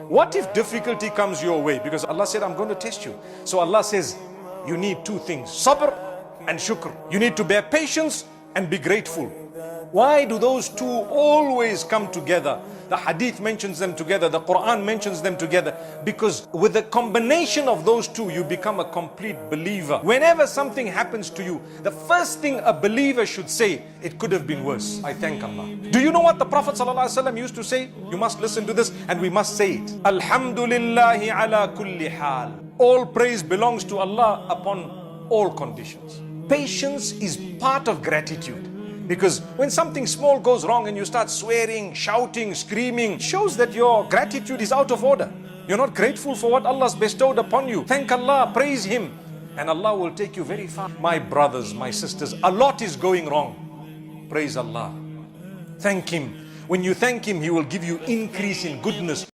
What if difficulty comes your way? Because Allah said, I'm going to test you. So Allah says, you need two things, sabr and shukr. You need to bear patience and be grateful. Why do those two always come together? The hadith mentions them together, the Quran mentions them together, because with the combination of those two, you become a complete believer. Whenever something happens to you, the first thing a believer should say, it could have been worse. I thank Allah. Do you know what the Prophet ﷺ used to say? You must listen to this and we must say it. Alhamdulillahi ala kulli hal. All praise belongs to Allah upon all conditions. Patience is part of gratitude. Because when something small goes wrong and you start swearing, shouting, screaming, it shows that your gratitude is out of order. You're not grateful for what Allah has bestowed upon you. Thank Allah, praise Him, and Allah will take you very far. My brothers, my sisters, a lot is going wrong. Praise Allah. Thank Him. When you thank Him, He will give you increase in goodness.